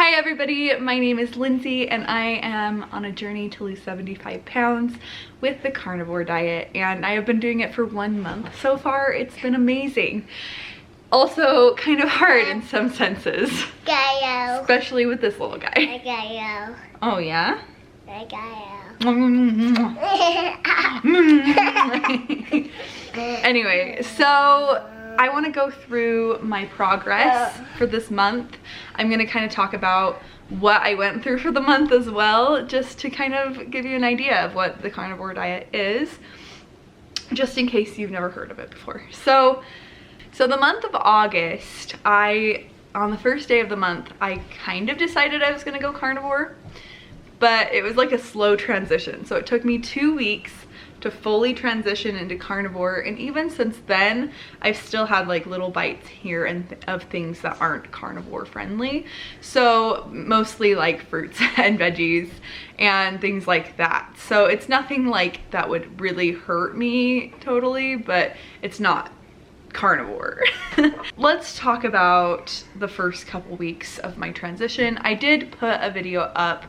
Hi everybody, my name is Lindsay and I am on a journey to lose 75 pounds with the carnivore diet, and I have been doing it for 1 month so far. It's been amazing. Also kind of hard in some senses. Gayo. Especially with this little guy. Gayo. Oh yeah? Anyway, so I want to go through my progress for this month. I'm going to kind of talk about what I went through for the month as well, just to kind of give you an idea of what the carnivore diet is, just in case you've never heard of it before. So the month of August, on the first day of the month, I kind of decided I was going to go carnivore, but it was like a slow transition. So it took me 2 weeks to fully transition into carnivore, and even since then I've still had like little bites here and of things that aren't carnivore friendly, so mostly like fruits and veggies and things like that. So it's nothing like that would really hurt me totally, but it's not carnivore. Let's talk about the first couple weeks of my transition. I did put a video up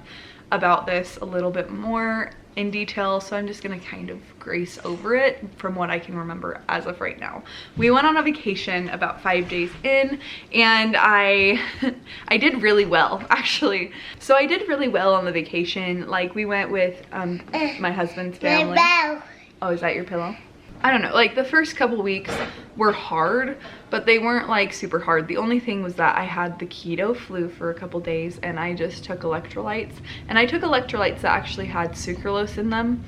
about this a little bit more in detail, so I'm just gonna kind of grace over it from what I can remember as of right now. We went on a vacation about 5 days in, and I did really well, actually. So I did really well on the vacation. Like, we went with my husband's family. Oh, is that your pillow? I don't know, like the first couple weeks were hard, but they weren't like super hard. The only thing was that I had the keto flu for a couple days, and I just took electrolytes, and I took electrolytes that actually had sucralose in them,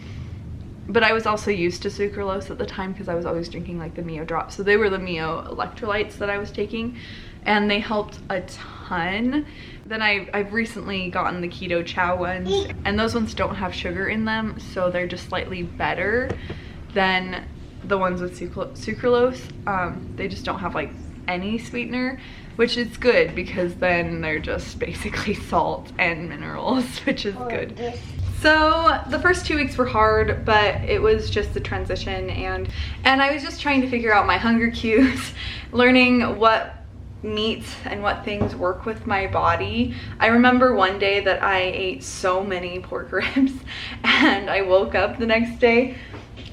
but I was also used to sucralose at the time because I was always drinking like the Mio drops. So they were the Mio electrolytes that I was taking, and they helped a ton. Then I've recently gotten the keto chow ones, and those ones don't have sugar in them, so they're just slightly better than the ones with sucralose. They just don't have like any sweetener, which is good because then they're just basically salt and minerals, which is good. So the first 2 weeks were hard, but it was just the transition, and I was just trying to figure out my hunger cues, learning what meats and what things work with my body. I remember one day that I ate so many pork ribs, and I woke up the next day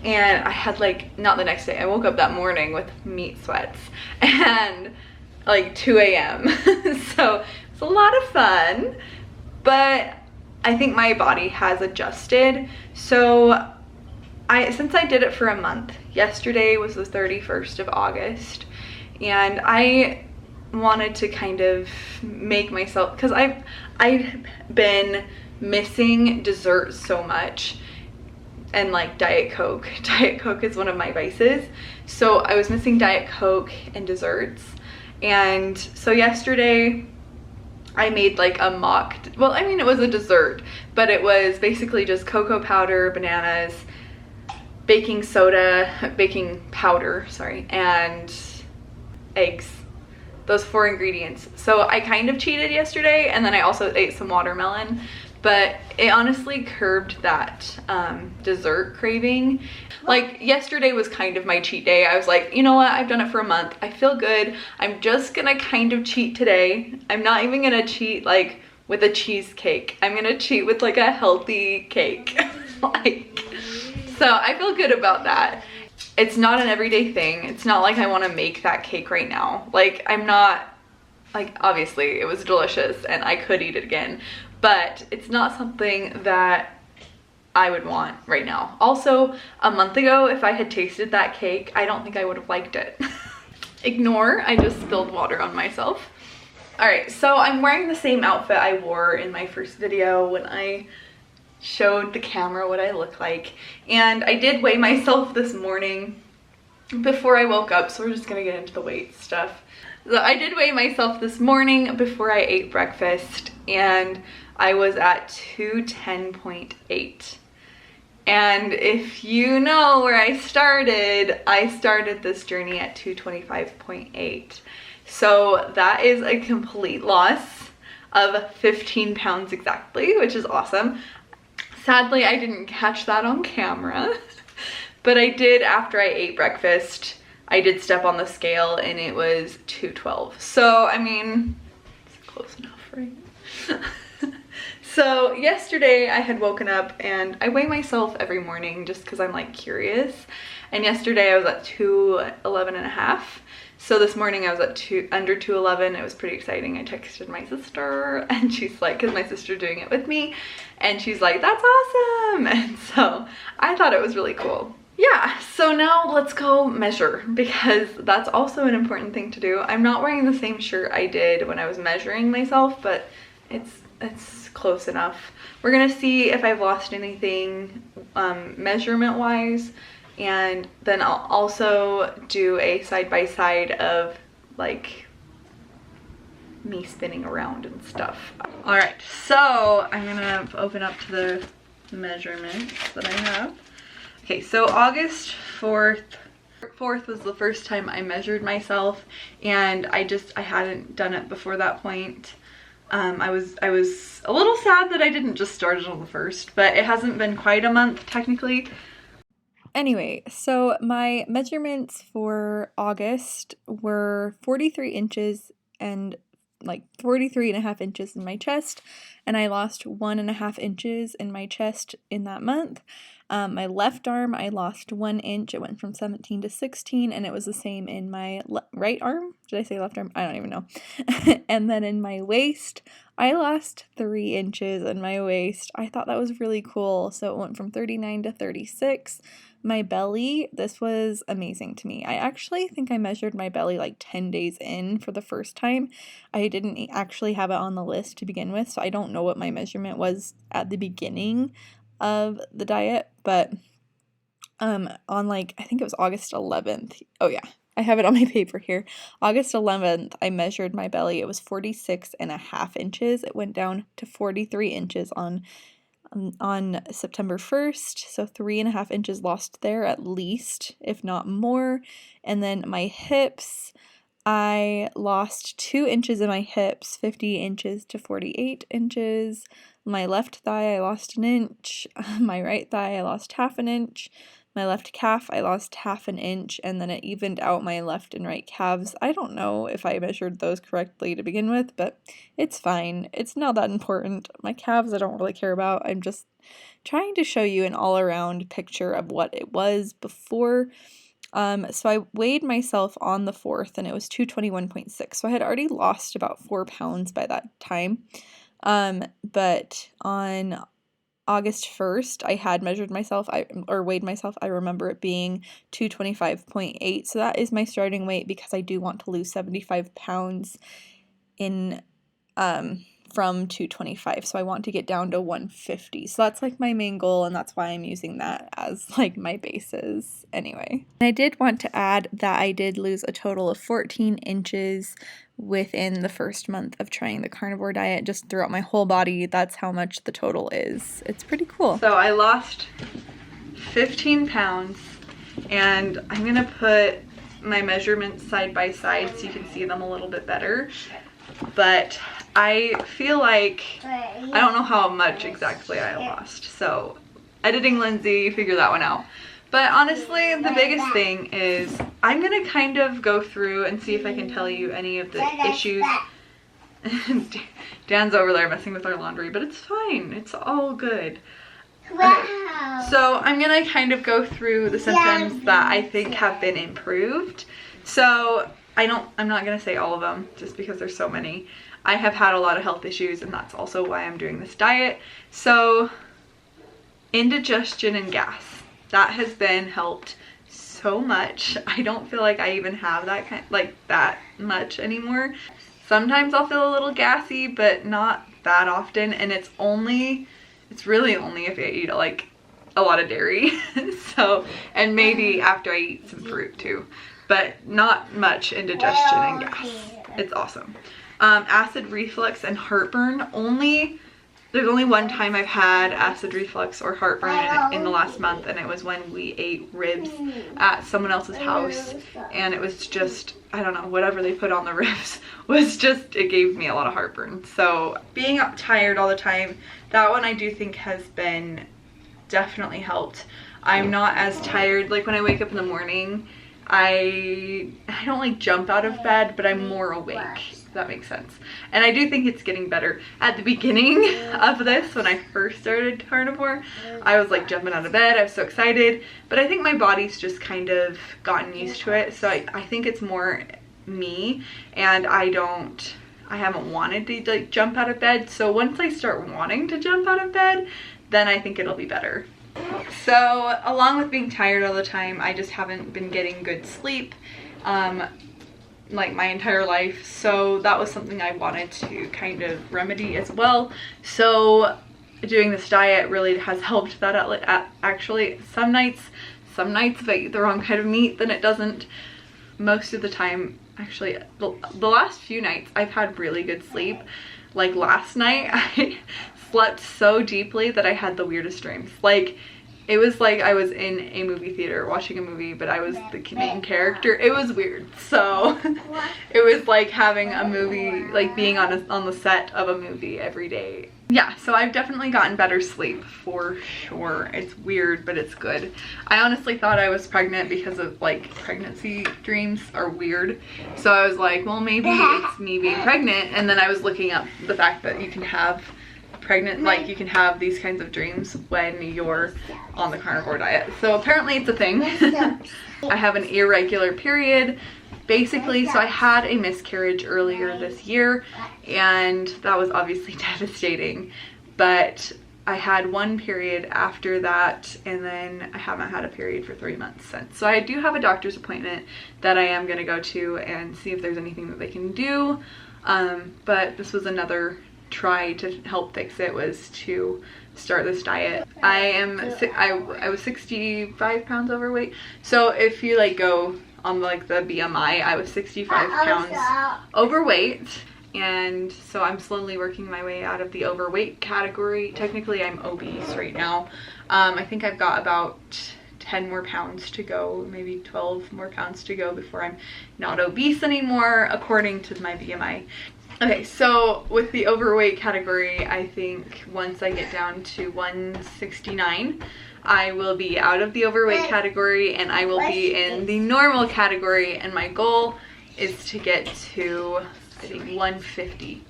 and I had like, not the next day, I woke up that morning with meat sweats and like 2 a.m. So it's a lot of fun, but I think my body has adjusted. So since I did it for a month, yesterday was the 31st of August, and I wanted to kind of make myself, because I've been missing dessert so much, and like Diet Coke. Diet Coke is one of my vices. So I was missing Diet Coke and desserts. And so yesterday I made like a well, I mean, it was a dessert, but it was basically just cocoa powder, bananas, baking powder, sorry, and eggs. Those 4 ingredients. So I kind of cheated yesterday, and then I also ate some watermelon, but it honestly curbed that dessert craving. Like, yesterday was kind of my cheat day. I was like, you know what, I've done it for a month, I feel good, I'm just gonna kind of cheat today. I'm not even gonna cheat like with a cheesecake, I'm gonna cheat with like a healthy cake. So I feel good about that. It's not an everyday thing. It's not like I want to make that cake right now. Like, I'm not, like, obviously it was delicious and I could eat it again, but it's not something that I would want right now. Also, a month ago, if I had tasted that cake, I don't think I would have liked it. Ignore, I just spilled water on myself. All right, so I'm wearing the same outfit I wore in my first video when I showed the camera what I look like, and I did weigh myself this morning before I woke up, so we're just gonna get into the weight stuff. So I did weigh myself this morning before I ate breakfast, and I was at 210.8. And if you know where I started this journey at 225.8. So that is a complete loss of 15 pounds exactly, which is awesome. Sadly, I didn't catch that on camera, but I did, after I ate breakfast, I did step on the scale and it was 212. So, I mean, it's close enough, right? So yesterday I had woken up and I weigh myself every morning just because I'm like curious. And yesterday I was at 211.5. So this morning I was at under 211. It was pretty exciting. I texted my sister and she's like, because my sister's doing it with me, and she's like, that's awesome. And so I thought it was really cool. Yeah, so now let's go measure, because that's also an important thing to do. I'm not wearing the same shirt I did when I was measuring myself, but it's close enough. We're gonna see if I've lost anything measurement wise, and then I'll also do a side-by-side of like me spinning around and stuff. All right, so I'm gonna open up to the measurements that I have. Okay, so August 4th was the first time I measured myself, and I hadn't done it before that point. I was a little sad that I didn't just start it on the 1st, but it hasn't been quite a month technically. Anyway, so my measurements for August were 43 inches and like 43.5 inches in my chest, and I lost 1.5 inches in my chest in that month. My left arm, I lost 1 inch. It went from 17 to 16, and it was the same in my right arm. Did I say left arm? I don't even know. And then in my waist, I lost 3 inches in my waist. I thought that was really cool. So it went from 39 to 36. My belly, this was amazing to me. I actually think I measured my belly like 10 days in for the first time. I didn't actually have it on the list to begin with, so I don't know what my measurement was at the beginning of the diet, but on like, I think it was August 11th. Oh yeah, I have it on my paper here. August 11th, I measured my belly. It was 46.5 inches. It went down to 43 inches on September 1st, so 3.5 inches lost there at least, if not more. And then my hips, I lost 2 inches in my hips, 50 inches to 48 inches. My left thigh, I lost 1 inch. My right thigh, I lost 1/2 inch. My left calf, I lost 1/2 inch, and then it evened out my left and right calves. I don't know if I measured those correctly to begin with, but it's fine. It's not that important. My calves I don't really care about. I'm just trying to show you an all-around picture of what it was before. So I weighed myself on the 4th, and it was 221.6. So I had already lost about 4 pounds by that time. But on August 1st, I had measured myself, or weighed myself. I remember it being 225.8. So that is my starting weight, because I do want to lose 75 pounds in from 225. So I want to get down to 150. So that's like my main goal, and that's why I'm using that as like my basis anyway. And I did want to add that I did lose a total of 14 inches within the first month of trying the carnivore diet, just throughout my whole body. That's how much the total is. It's pretty cool. So I lost 15 pounds, and I'm gonna put my measurements side by side so you can see them a little bit better. But I feel like, I don't know how much exactly I lost, so editing Lindsay, figure that one out. But honestly, the biggest thing is I'm gonna kind of go through and see if I can tell you any of the issues. Dan's over there messing with our laundry, but it's fine, it's all good. Okay. So I'm gonna kind of go through the symptoms that I think have been improved. So I'm not gonna say all of them just because there's so many. I have had a lot of health issues, and that's also why I'm doing this diet. So indigestion and gas, that has been helped so much. I don't feel like I even have that much anymore. Sometimes I'll feel a little gassy, but not that often, and it's really only if I eat like a lot of dairy. So, and maybe after I eat some fruit too, but not much indigestion and gas. It's awesome. Acid reflux and heartburn, there's only one time I've had acid reflux or heartburn in the last month, and it was when we ate ribs at someone else's house, and it was just, I don't know, whatever they put on the ribs was just, it gave me a lot of heartburn. So being up tired all the time, that one I do think has been definitely helped. I'm not as tired, like when I wake up in the morning, I don't like jump out of bed, but I'm more awake. that makes sense. And I do think it's getting better. At the beginning of this, when I first started carnivore, I was like jumping out of bed. I was so excited, but I think my body's just kind of gotten used to it. So I think it's more me, and I haven't wanted to like jump out of bed. So once I start wanting to jump out of bed, then I think it'll be better. So along with being tired all the time, I just haven't been getting good sleep like my entire life. So that was something I wanted to kind of remedy as well. So doing this diet really has helped that out. Actually, some nights if I eat the wrong kind of meat, then it doesn't. Most of the time, actually, the last few nights I've had really good sleep. Like last night, I slept so deeply that I had the weirdest dreams. Like, it was like I was in a movie theater watching a movie, but I was the main character. It was weird. So it was like having a movie, like being on the set of a movie every day. Yeah, so I've definitely gotten better sleep for sure. It's weird, but it's good. I honestly thought I was pregnant because of like pregnancy dreams are weird. So I was like, well, maybe it's me being pregnant. And then I was looking up the fact that you can have you can have these kinds of dreams when you're on the carnivore diet. So apparently it's a thing. I have an irregular period basically. So I had a miscarriage earlier this year, and that was obviously devastating, but I had one period after that, and then I haven't had a period for 3 months since. So I do have a doctor's appointment that I am going to go to and see if there's anything that they can do. But this was another try to help fix it, was to start this diet. I was 65 pounds overweight. So if you like go on like the BMI, I was 65 pounds overweight. And so I'm slowly working my way out of the overweight category. Technically I'm obese right now. I think I've got about 10 more pounds to go, maybe 12 more pounds to go before I'm not obese anymore, according to my BMI. Okay, so with the overweight category, I think once I get down to 169, I will be out of the overweight category and I will be in the normal category, and my goal is to get to, I think, 150.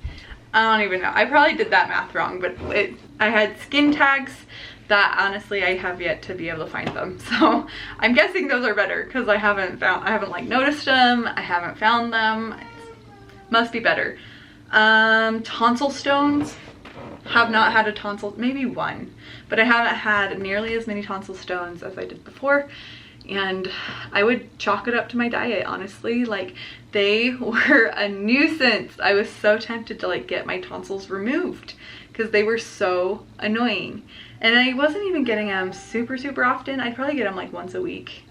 I don't even know. I probably did that math wrong, but I had skin tags that honestly I have yet to be able to find them. So I'm guessing those are better because I haven't like noticed them. I haven't found them. Must be better. Tonsil stones. Have not had a tonsil, maybe one, but I haven't had nearly as many tonsil stones as I did before. And I would chalk it up to my diet, honestly. Like, they were a nuisance. I was so tempted to like get my tonsils removed because they were so annoying. And I wasn't even getting them super often. I'd probably get them like once a week,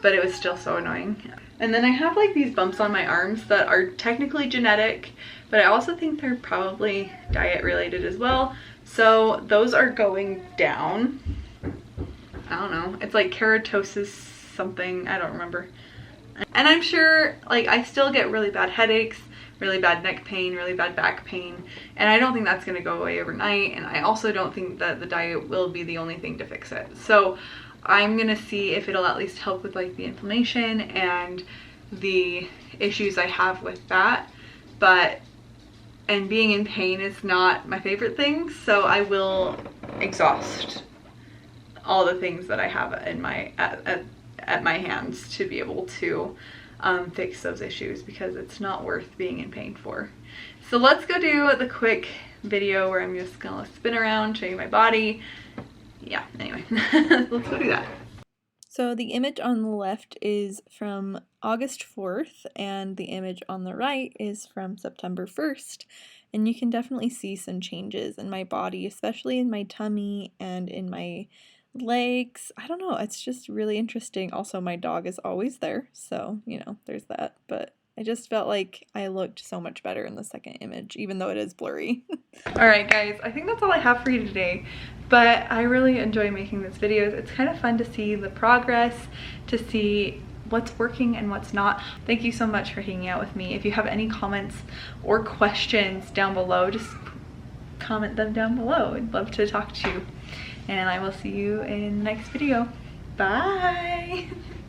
but it was still so annoying. And then I have like these bumps on my arms that are technically genetic, but I also think they're probably diet related as well. So those are going down. I don't know. It's like keratosis something. I don't remember. And I'm sure like I still get really bad headaches, really bad neck pain, really bad back pain. And I don't think that's going to go away overnight. And I also don't think that the diet will be the only thing to fix it. So I'm going to see if it'll at least help with like the inflammation and the issues I have with that. And being in pain is not my favorite thing. So I will exhaust all the things that I have in my at my hands to be able to fix those issues, because it's not worth being in pain for. So let's go do the quick video where I'm just gonna spin around, show you my body. Yeah, anyway, let's go do that. So the image on the left is from August 4th, and the image on the right is from September 1st. And you can definitely see some changes in my body, especially in my tummy and in my legs. I don't know, it's just really interesting. Also, my dog is always there, so, you know, there's that. But I just felt like I looked so much better in the second image, even though it is blurry. Alright guys, I think that's all I have for you today. But I really enjoy making these videos. It's kind of fun to see the progress, to see what's working and what's not. Thank you so much for hanging out with me. If you have any comments or questions down below, just comment them down below. I'd love to talk to you. And I will see you in the next video. Bye!